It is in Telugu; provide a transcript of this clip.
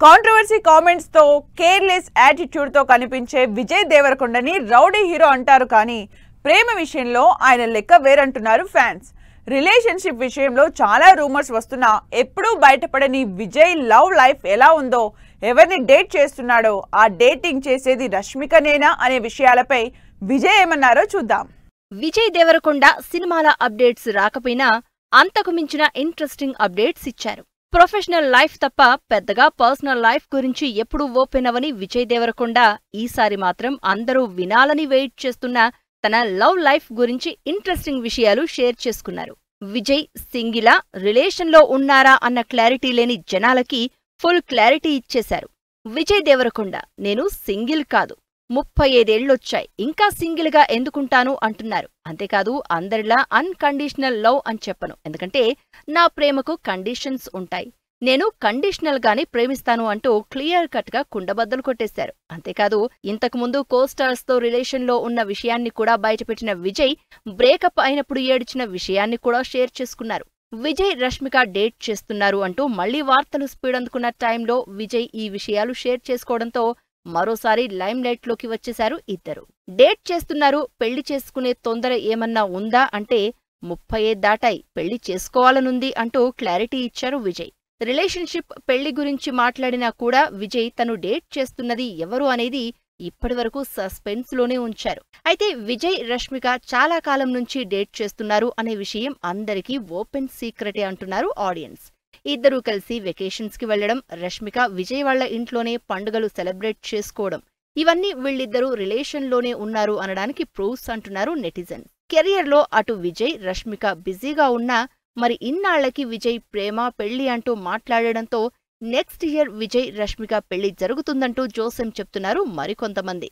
కాంట్రవర్సీ కామెంట్స్ తో కేర్లెస్ యాటిట్యూడ్ తో కనిపించే విజయ్ దేవరకొండని రౌడీ హీరో అంటారు కానీ ప్రేమ విషయంలో ఆయన లెక్క వేరంటున్నారు ఫ్యాన్స్. రిలేషన్షిప్ విషయంలో చాలా రూమర్స్ వస్తున్నా ఎప్పుడూ బయటపడని విజయ్ లవ్ లైఫ్ ఎలా ఉందో, ఎవరిని డేట్ చేస్తున్నాడో, ఆ డేటింగ్ చేసేది రష్మికనేనా అనే విషయాలపై విజయ్ ఏమన్నారో చూద్దాం. విజయ్ దేవరకొండ సినిమాల అప్డేట్స్ రాకపోయినా అంతకు మించిన ఇంట్రెస్టింగ్ అప్డేట్స్ ఇచ్చారు. ప్రొఫెషనల్ లైఫ్ తప్ప పెద్దగా పర్సనల్ లైఫ్ గురించి ఎప్పుడూ ఓపెన్ అవని విజయ్ దేవరకొండ ఈసారి మాత్రం అందరూ వినాలని వెయిట్ చేస్తున్న తన లవ్ లైఫ్ గురించి ఇంట్రెస్టింగ్ విషయాలు షేర్ చేసుకున్నారు. విజయ్ సింగిలా, రిలేషన్లో ఉన్నారా అన్న క్లారిటీ లేని జనాలకి ఫుల్ క్లారిటీ ఇచ్చేశారు. విజయ్ దేవరకొండ, నేను సింగిల్ కాదు, 35 ఏళ్లొచ్చాయి, ఇంకా సింగిల్ గా ఎందుకుంటాను అంటున్నారు. అంతేకాదు అందరిలా అన్కండిషనల్ లవ్ అని చెప్పను, ఎందుకంటే నా ప్రేమకు కండిషన్స్ ఉంటాయి, నేను కండిషనల్ గానే ప్రేమిస్తాను అంటూ క్లియర్ కట్ గా కుండబద్దలు కొట్టేశారు. అంతేకాదు ఇంతకుముందు కోస్టార్స్ తో రిలేషన్ లో ఉన్న విషయాన్ని కూడా బయటపెట్టిన విజయ్ బ్రేకప్ అయినప్పుడు ఏడ్చిన విషయాన్ని కూడా షేర్ చేసుకున్నారు. విజయ్ రష్మిక డేట్ చేస్తున్నారు అంటూ మళ్లీ వార్తలు స్పీడ్ అందుకున్న టైంలో విజయ్ ఈ విషయాలు షేర్ చేసుకోవడంతో మరోసారి లైమ్ లైట్ లోకి వచ్చేశారు ఇద్దరు. డేట్ చేస్తున్నారు, పెళ్లి చేసుకునే తొందర ఏమన్నా ఉందా అంటే 35 దాటాయి, పెళ్లి చేసుకోవాలనుంది అంటూ క్లారిటీ ఇచ్చారు విజయ్. రిలేషన్షిప్, పెళ్లి గురించి మాట్లాడినా కూడా విజయ్ తను డేట్ చేస్తున్నది ఎవరు అనేది ఇప్పటివరకు సస్పెన్స్ లోనే ఉంచారు. అయితే విజయ్ రష్మిక చాలా కాలం నుంచి డేట్ చేస్తున్నారు అనే విషయం అందరికీ ఓపెన్ సీక్రెటే అంటున్నారు ఆడియన్స్. ఇద్దరూ కలిసి వెకేషన్స్ కి వెళ్లడం, రష్మిక విజయ్ వాళ్ల ఇంట్లోనే పండుగలు సెలబ్రేట్ చేసుకోవడం, ఇవన్నీ వీళ్ళిద్దరూ రిలేషన్లోనే ఉన్నారు అనడానికి ప్రూఫ్స్ అంటున్నారు నెటిజన్స్. కెరియర్లో అటు విజయ్ రష్మిక బిజీగా ఉన్నా మరి ఇన్నాళ్లకి విజయ్ ప్రేమ, పెళ్లి అంటూ మాట్లాడడంతో నెక్స్ట్ ఇయర్ విజయ్ రష్మిక పెళ్లి జరుగుతుందంటూ జోసెం చెప్తున్నారు మరికొంతమంది.